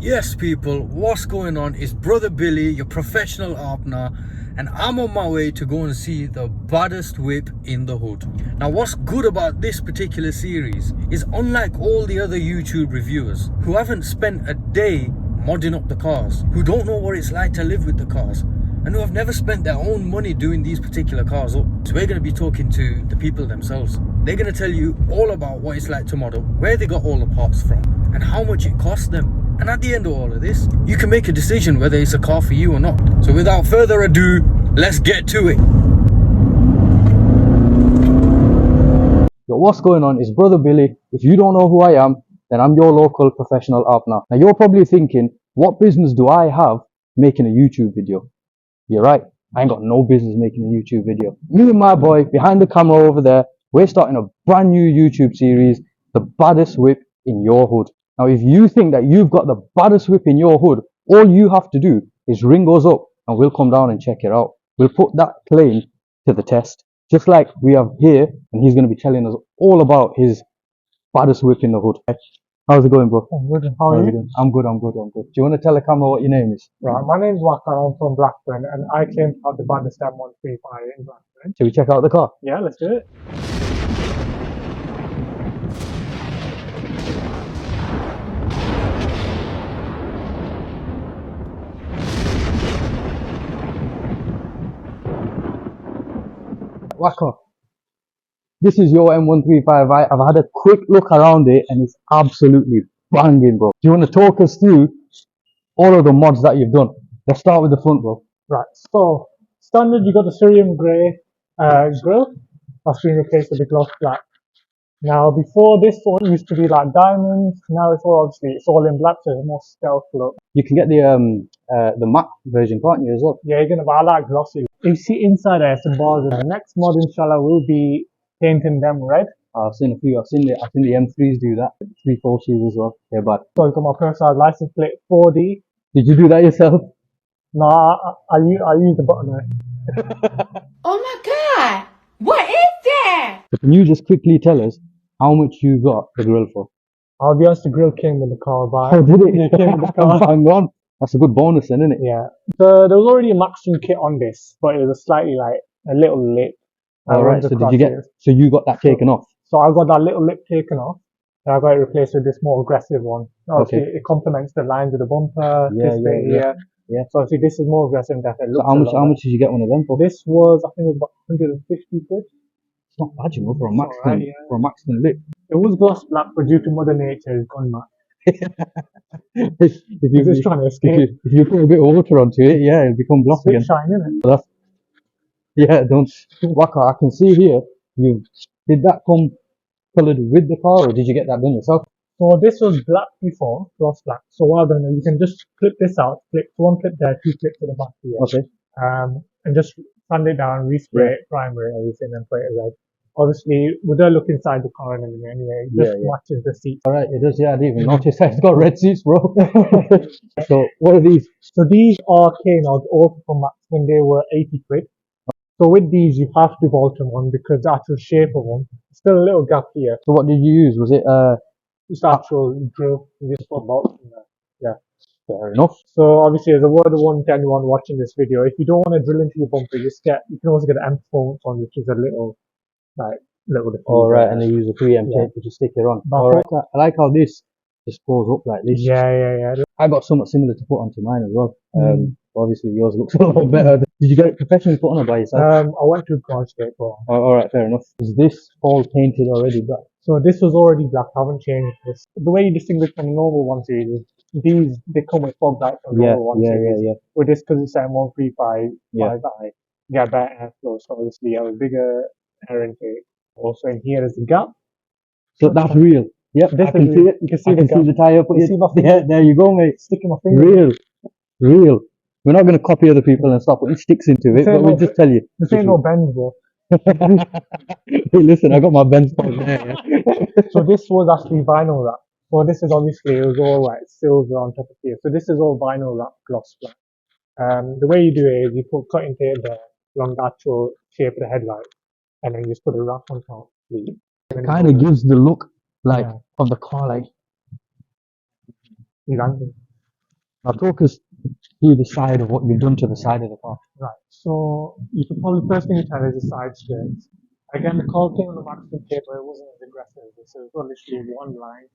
Yes, people, what's going on? It's brother Billy, your professional opener, and I'm on my way to go and see the baddest whip in the hood. Now, what's good about this particular series is, unlike all the other YouTube reviewers who haven't spent a day modding up the cars, who don't know what it's like to live with the cars, and who have never spent their own money doing these particular cars up. So we're going to be talking to the people themselves. They're going to tell you all about what it's like to model, where they got all the parts from, and how much it cost them. And at the end of all of this, you can make a decision whether it's a car for you or not. So without further ado, let's get to it. Yo, what's going on? It's brother Billy. If you don't know who I am, then I'm your local professional opener. Now you're probably thinking, what business do I have making a YouTube video? You're right, I ain't got no business making a YouTube video. Me and my boy behind the camera over there, we're starting a brand new YouTube series, The Baddest Whip in Your Hood. Now, if you think that you've got the baddest whip in your hood, all you have to do is ring us up and we'll come down and check it out. We'll put that claim to the test, just like we have here, and he's going to be telling us all about his baddest whip in the hood. How's it going, bro? I'm good. How are you? I'm good. Do you want to tell the camera what your name is? Right, my name's Waqar. I'm from Blackburn, and I claim to have the Baddest M135i in Blackburn. Shall we check out the car? Yeah, let's do it. Waqar, this is your M135i. I've had a quick look around it and it's absolutely banging, bro. Do you want to talk us through all of the mods that you've done? Let's start with the front, bro. Right, so standard, you got the Cerium grey grille. That's been replaced with the gloss black. Now, before this one used to be like diamonds. Now it's all in black, so it's a more stealth look. You can get the matte version, can't you, as well? Yeah, you're gonna. But I like glossy. If you see inside, I have some bars in the next mod, inshallah, will be painting them red. I've seen a few. I've seen the M3s do that. 340s as well. Yeah, but So I got my personal license plate 4D. did you do that yourself? No, I use the button there. Oh my god! What is that? So can you just quickly tell us how much you got the grill for? I'll be honest, the grill came with the car, but Oh, did it? Yeah, it came with the car. Bang on. That's a good bonus then, isn't it? Yeah. There was already a maxing kit on this, but it was slightly like a little lip. Alright, so you got that taken off? So I got that little lip taken off, and I got it replaced with this more aggressive one. Obviously, Okay. it complements the lines of the bumper, Yeah, this bit here. Yeah. So obviously this is more aggressive, that it So looks how much did you get one of them for? This was, I think it was about 150 quid. It's not bad, you know, for a It's Maxton, alright, yeah. for a Maxton lip. It was gloss black, but due to Mother Nature, it's gone matte. if You're just trying to escape. if you put a bit of water onto it, yeah, it'll become gloss It's a bit again. shiny, isn't it? Yeah, don't. Waqar, I can see here, did that come coloured with the car, or did you get that done yourself? So this was black before, gloss black. So what I've done is you can just clip this out, clip one clip there, two clips at the back here. Okay. And just sand it down, respray it, primer it, everything, and put it red. Obviously, we don't look inside the car and everything anyway. It just matches the seat. Alright, it does, yeah, I didn't even notice that it's got red seats, bro. So, what are these? So these are K-Nods, also from Max, when they were 80 quid. So with these, you have to bolt them on because the actual shape of them, still a little gap here. So what did you use? Was it, It's the actual drill. You just put bolts in there. Yeah. fair enough. So obviously, as a word of warning to anyone watching this video, if you don't want to drill into your bumper, you can also get an M performance on, which is a little different. Alright, and they use a 3M tape to just stick it on. Alright, I like how this just goes up like this. Yeah. I got something similar to put onto mine as well. Obviously yours looks a lot better. Did you get it professionally put on it by yourself? I went to Garage Gate, bro. Alright, fair enough. Is this all painted already black? So this was already black. I haven't changed this. The way you distinguish from the normal 1 series, they come with fog lights on the normal 1 series. Yeah. With this, because it's M135i, you get better airflow. So obviously you have a bigger air intake. Also in here is the gap. So that's real. Yep, I can see it. You can see I can see the tyre. Yeah, there you go, mate. Sticking my finger. Real. We're not going to copy other people and start putting sticks into it, but we'll just tell you. This ain't no Benz, bro. Hey, listen, I got my Benz part there. Yeah. So this was actually vinyl wrap. So this is obviously, it was all like silver on top of here. So this is all vinyl wrap gloss black. The way you do it is you put cutting tape there along the actual shape of the headlight, and then you just put a wrap on top. It kind of gives the look of the car, like. Exactly. Now talk us through the side of what you've done to the side of the car. Right. So you could probably first thing you tell is the side skirts. Again, the car came on the maximum kit, but it wasn't as aggressive. So it was literally one line.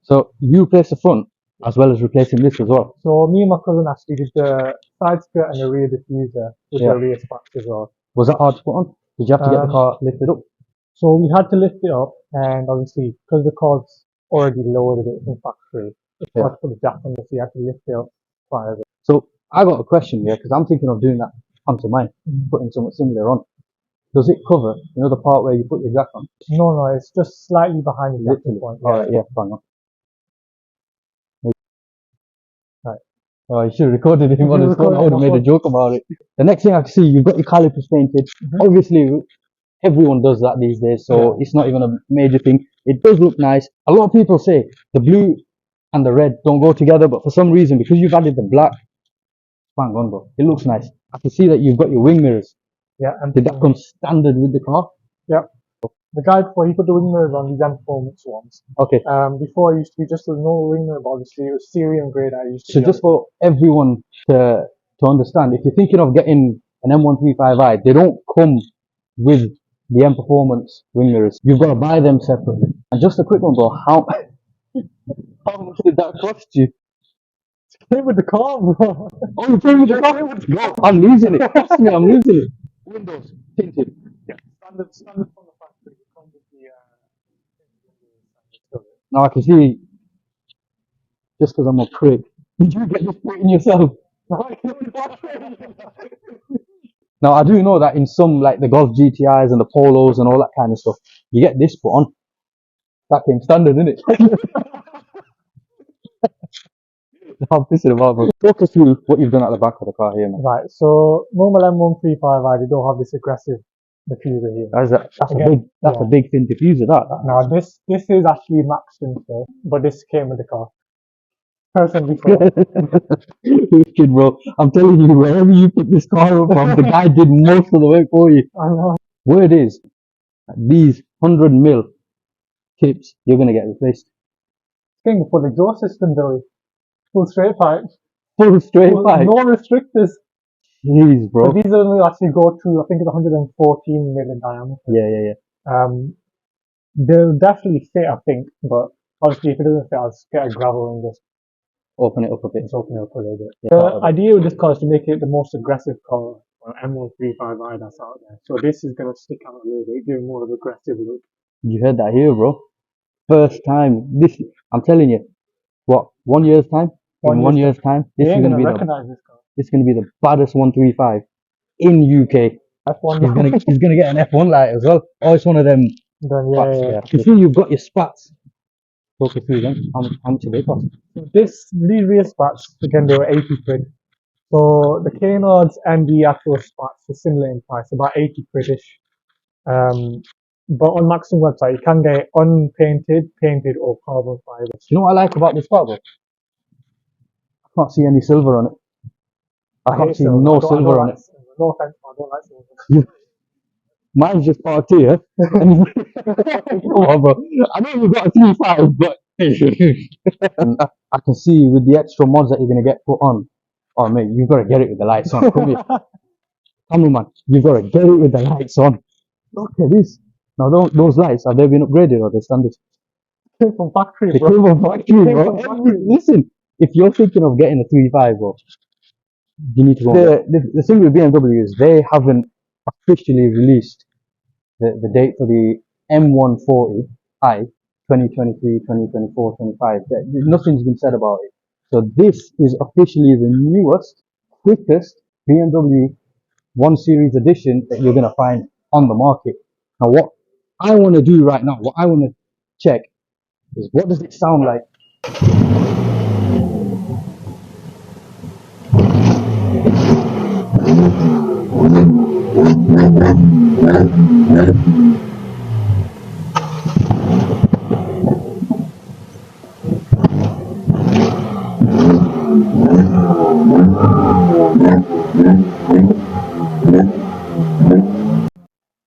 So you replaced the front as well as replacing this as well. So me and my cousin actually did the side skirt and the rear diffuser with Yeah. the rear spacks as well. Was that hard to put on? Did you have to get the Um, car lifted up? So we had to lift it up, and obviously because the car's already lowered a bit from factory, it's Yeah. hard to put the jack on it, so you have to lift it up quite a bit. So I got a question here because I'm thinking of doing that onto mine, putting something similar on. Does it cover, the part where you put your jack on? No, it's just slightly behind the jacking Literally. point. Alright, yeah, fine. Right. Oh, you should have recorded him on You his phone. I would have recorded made a joke about it. The next thing I can see, you've got your calipers painted. Obviously, everyone does that these days, so it's not even a major thing. It does look nice. A lot of people say the blue and the red don't go together, but for some reason, because you've added the black, bang on, bro. It looks nice. I can see that you've got your wing mirrors. Yeah, and Did that come standard with the car? yeah. The guy before he put the wing mirrors on these M performance ones. Okay. Before it used to be just a normal wing mirror, but obviously it was Syrian grade. I used to. So just for everyone to understand, if you're thinking of getting an M135i, they don't come with the M Performance wing mirrors. You've got to buy them separately. And just a quick one, bro. How much did that cost you? Came with the car, bro. Oh, you paid with the car? No, I'm losing it. Trust me, I'm losing it. Windows tinted. Yeah, standard from the factory. It comes with the. Now I can see, just because I'm a prick, did you get this put in yourself? Now I do know that in some, like the Golf GTIs and the Polos and all that kind of stuff, you get this put on. That came standard, innit? I'm pissing about, bro. Talk us through what you've done at the back of the car here, man. Right, so normal M135i, they don't have this aggressive diffuser here. That's a big thin diffuser, that. Now this is actually Maxton stuff, but this came with the car. Person before. Wicked, bro. I'm telling you, wherever you pick this car up from, the guy did most of the work for you. I know. Word is, these 100 mil tips, you're gonna get replaced. Thing for the exhaust system, though. Full straight pipe. Full straight pipe. No restrictors. Jeez, bro. But these are only actually go to, I think it's 114 mil in diameter. Yeah. They'll definitely fit, I think, but obviously if it doesn't fit, I'll just get a gravel and just open it up a bit. Just open it up a little bit. Yeah, the idea with this car is to make it the most aggressive car or M135i that's out there. So this is going to stick out a little bit, give more of an aggressive look. You heard that here, bro. First time. I'm telling you, what, 1 year's time? In 1 year's time, this is going to be the baddest 135 in UK. F1 he's gonna get an F1 light as well. Oh, it's one of them. Yeah. You see, you've got your spats. Talk us through them. How much do they cost? These rear spats, again, they were 80 quid. So the K-Nods and the actual spats are similar in price, about 80 quid-ish. But on Maxim website, you can get it unpainted, painted, or carbon fiber. You know what I like about this car, bro? I can't see any silver on it. I can't see no silver on it. No offense, I don't like silver. Mine's just parked here. Come on, bro. I know you've got a 3.5, but I can see with the extra mods that you're gonna get put on. Oh mate, you've got to get it with the lights on. Come here. Come on, man. You've got to get it with the lights on. Look at this. Now those lights, have they been upgraded or are they standard? They came from factory, They bro. came from factory, bro. Listen, if you're thinking of getting a 3.5, bro, you need to go. The thing with BMW is they haven't officially released the date for the M140i 2023, 2024, 25. Nothing's been said about it. So this is officially the newest, quickest BMW 1 Series edition that you're going to find on the market. Now what I want to do right now, what I want to check is what does it sound like?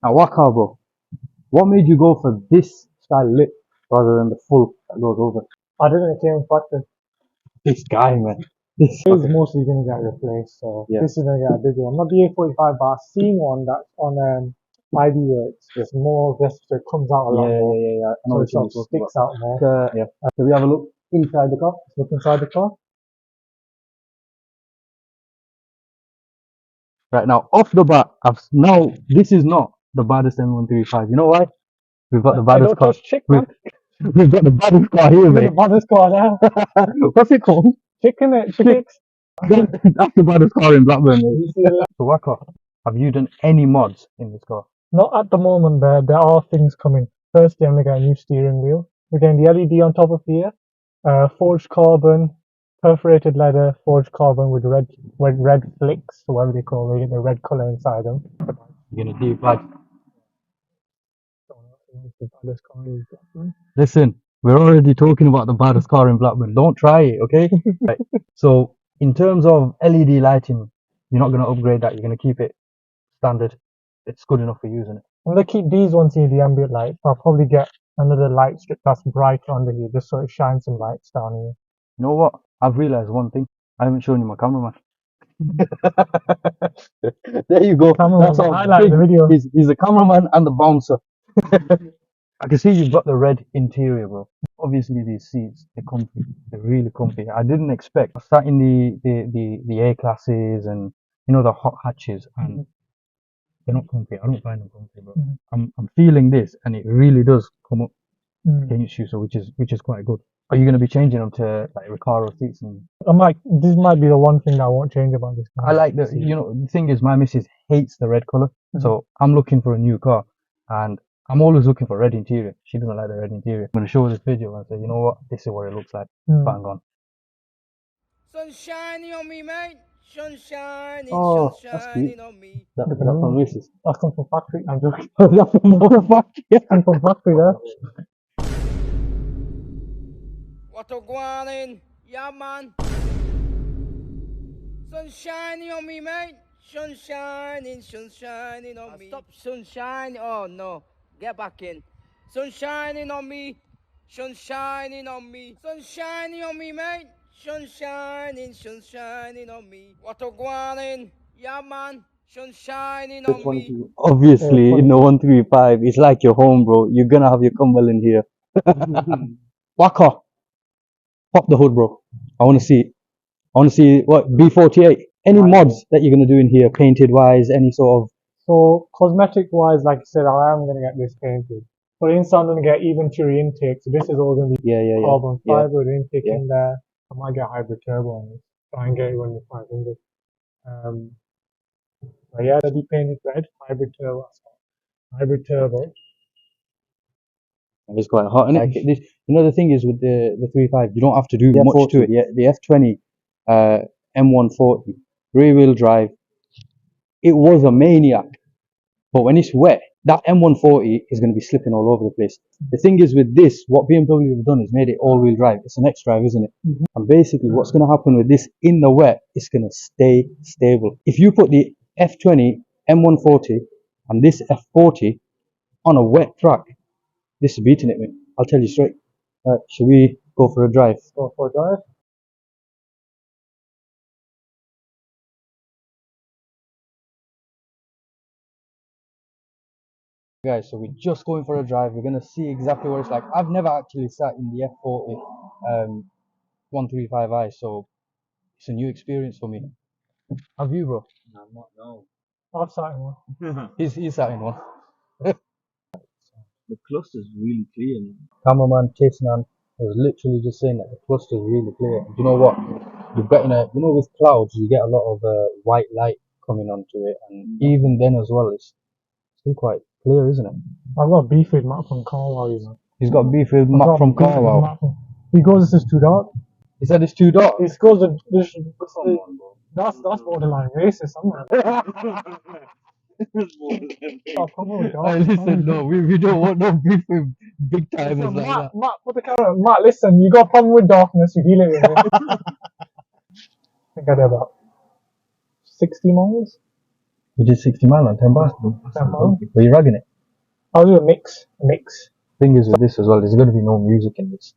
Now Waqar, bro, what made you go for this style lip rather than the full that goes over? I didn't came from factory. This guy, man. This is mostly going to get replaced, so this is going to get a bigger one. Not the A45, but I've seen one that's on ID Works. It's more just it comes out a lot more. I know So it sort of sticks out more. So we have a look inside the car. Let's look inside the car. Right now, off the bat, now this is not the baddest M135. You know why? We've got the baddest car. We've got the baddest car here, mate. The baddest car there. What's it called? Chicken. That's the baddest car in Blackburn, mate. So Waqar, have you done any mods in this car? Not at the moment, but there are things coming. Firstly, I'm going to get a new steering wheel. We're getting the LED on top of here. Forged carbon, perforated leather, forged carbon with red flicks, or whatever they call it, the red colour inside them. You're gonna deep like. Listen, we're already talking about the baddest car in Blackburn. Don't try it, okay? Right. So, in terms of LED lighting, you're not gonna upgrade that. You're gonna keep it standard. It's good enough for you, isn't it? I'm gonna keep these ones here, the ambient lights. I'll probably get another light strip that's brighter under here, just so it shines some lights down here. You know what? I've realised one thing. I haven't shown you my cameraman. There you go. That's all. Highlight the video. He's the cameraman and the bouncer. I can see you've got the red interior, bro. Obviously, these seats, they're comfy. They're really comfy. I didn't expect. I sat in the A classes and, you know, the hot hatches, and they're not comfy. I don't find them comfy, bro. I'm feeling this, and it really does come up against you, so which is quite good. Are you going to be changing them to like Recaro seats? And this might be the one thing I won't change about this car. I like the, you know, the thing is, my missus hates the red color, so I'm looking for a new car, and I'm always looking for red interior. She doesn't like the red interior. I'm going to show her this video and say, you know what, this is what it looks like. Bang on. Sun shining on me, mate. Sun shining, Oh, sun that's shining cute. on me. That's from missus. That's come from factory. I'm joking. That's from factory. I'm from factory there. What a guanin, yeah, man. Sun shining on me, mate. Sun shining on me. Stop sunshine. Oh no, get back in. Sun shining on me. Sun shining on me. Sun shining on me, mate. Sun shining on me. What a guanin, yeah, man. Sun shining on me. Obviously, in the 135, it's like your home, bro. You're gonna have your Kumble in here. Waqar, pop the hood, bro. I want to see it. I want to see what B48. Any mods that you're gonna do in here, painted wise, any sort of. So cosmetic wise, like I said, I am gonna get this painted. But inside I'm gonna get even Cheery intake. So this is all gonna be carbon fiber with intake in there. I might get hybrid turbo on this. Try and get it when you're 500. But yeah, that'll be painted red, hybrid turbo. Hybrid turbo. It's quite hot, isn't it? You know, the thing is with the 35, you don't have to do much to it. Yeah, the F20 M140 rear wheel drive, it was a maniac. But when it's wet, that M140 is going to be slipping all over the place. The thing is with this, what BMW have done is made it all-wheel drive. It's an X-Drive, isn't it? And basically what's going to happen with this in the wet, it's going to stay stable. If you put the F20 M140 and this F40 on a wet track, this is beating it, mate. I'll tell you straight. Right, should we go for a drive? Go for a drive. Guys, so we're just going for a drive. We're going to see exactly what it's like. I've never actually sat in the F40 135i, so it's a new experience for me. Have you, bro? No, I'm not, no. I've sat in one. He's sat in one. The cluster's really clear, man. Cameraman Chasnan was literally just saying that the cluster's really clear. Do you know what? You've got you know, with clouds, you get a lot of white light coming onto it, and even then as well, it's still quite clear, isn't it? I've got beef with Matt from Carwow, you know. He's got beef with Matt from Carwow. He goes, this is too dark. He said it's too dark. He goes, that's borderline racist, somewhere. Listen, no, we don't want no beef with big timers like that. Matt, put the camera. Matt, listen, you got a problem with darkness, you deal with it. I think I did about 60 miles. You did 60 miles on 10 bars? 10 miles. Were you ragging it? I'll do a mix. thing is with this as well, there's going to be no music in this.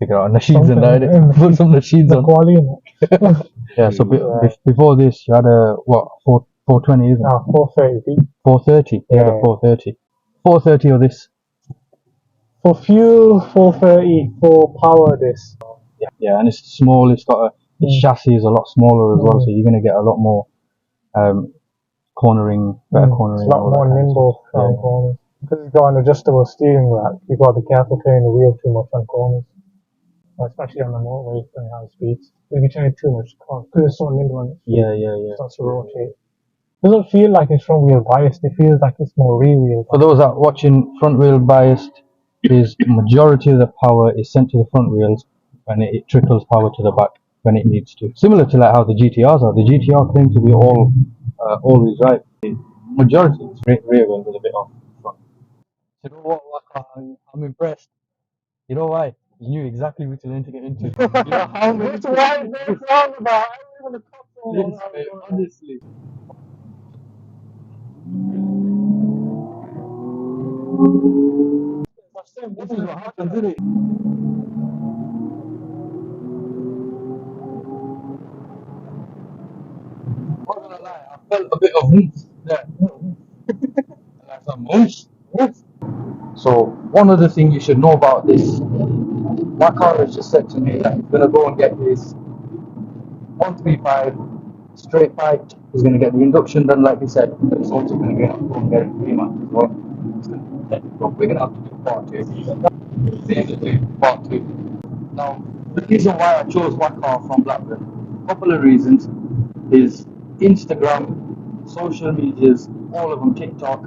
Figure out nasheeds and Something, that. Put some nasheeds the on. quality in it. Yeah. So before this, you had a what 420, isn't it? 430. 430. You had a Yeah. 430. 430 of this. For fuel, 430. For power, this. Yeah, and it's small. It's got its chassis is a lot smaller as well, so you're going to get a lot more cornering, better cornering. It's a lot more nimble around corners. Because it's got an adjustable steering rack, you've got to be careful turning the wheel too much on corners. Especially on the motorway and high speeds. If you turn it too much, because it's so nimble and it starts to rotate. It doesn't feel like it's front wheel biased, it feels like it's more rear wheel. For those that are watching, front wheel biased is majority of the power is sent to the front wheels and it trickles power to the back when it needs to. Similar to like how the GTRs are. The GTR claim to be all wheel drive. Majority is rear wheel with a bit of front. You know what, Waqar, I'm impressed. You know why? You knew exactly which lane to get into. You know how many That's why it's roundabout. I don't even talk so long. yes, mate, honestly. This is what happens, isn't it? I'm not gonna lie, I felt a bit of oomph there. Like some oomph. So one other thing you should know about this, Waqar has just said to me that he's gonna go and get his 135 straight piped. He's gonna get the induction done, like he said. But he's also gonna go and get a reman as well. We're gonna have to do part two. Part two. Now, the reason why I chose Waqar from Blackburn, a couple of reasons. His Instagram, social medias, all of them, TikTok,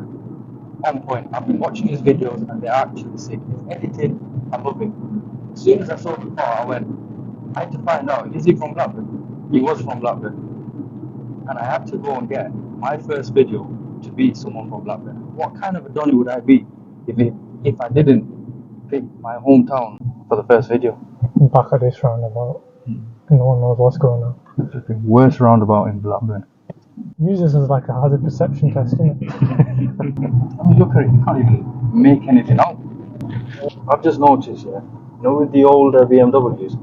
on point. I've been watching his videos and they're actually sick. His editing, I love it. As soon as I saw the car, I had to find out, is he from Blackburn? He was from Blackburn. And I had to go and get my first video to beat someone from Blackburn. What kind of a Donny would I be if I didn't pick my hometown for the first video? Back at this roundabout. No one knows what's going on. The worst roundabout in Blackburn. Use this as like a hazard perception test, isn't it? I mean, look at it, you can't even make anything out. I've just noticed, yeah, you know, with the older BMWs,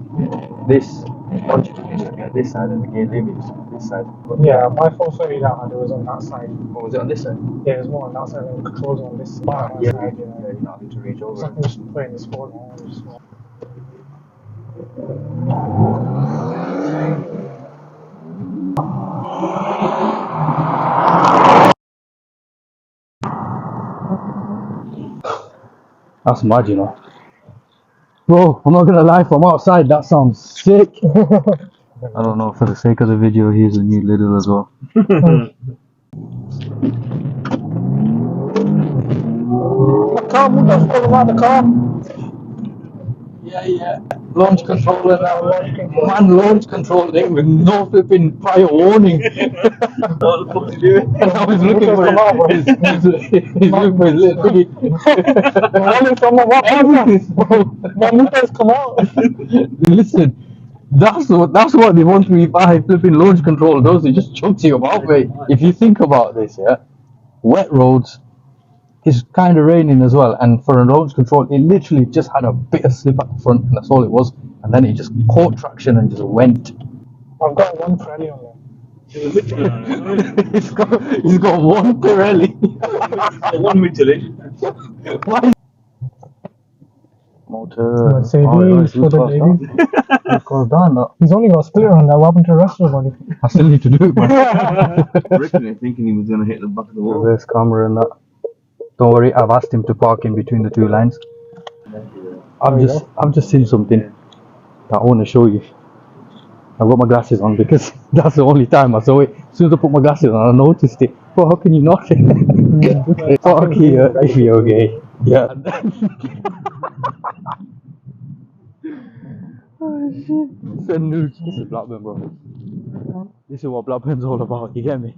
this logic is on this side and the gear limit is on this side. Yeah, my 430 that I had was on that side. Or was it on this side? Yeah, it was more on that side and the controls on this side. Yeah, Side, you're not having to reach So I over. can just play in the sport now. That's mad, you know. Bro, I'm not gonna lie, from outside that sounds sick. I don't know, for the sake of the video, here's a new little as well. Car, move that full around the car. Yeah. Launch control and that. Man, launch control thing with no flipping prior warning. What the fuck you doing? I was looking for his looking for his little thingy. My meters come out. Listen, that's what the 135 flipping launch control does. It just chunks you about, mate. If you think about this, yeah, wet roads. It's kind of raining as well, and for a launch control, it literally just had a bit of slip at the front, and that's all it was. And then it just caught traction and just went. I've got one Pirelli on there. he's got one Pirelli. One Michelin. Why? Motor. Mercedes for the ladies. It goes down. That. He's only got a splitter on that. What happened to the rest of the body? I still need to do it, man. I reckon they're thinking he was going to hit the back of the wall. Reverse camera and that. Don't worry, I've asked him to park in between the two lines. I've just seen something that I want to show you. I've got my glasses on because that's the only time I saw it. As soon as I put my glasses on, I noticed it. Well, how can you not? Park here if you're okay. Yeah. Oh shit. This is Blackburn, bro. This is what Blackburn's all about, you get me?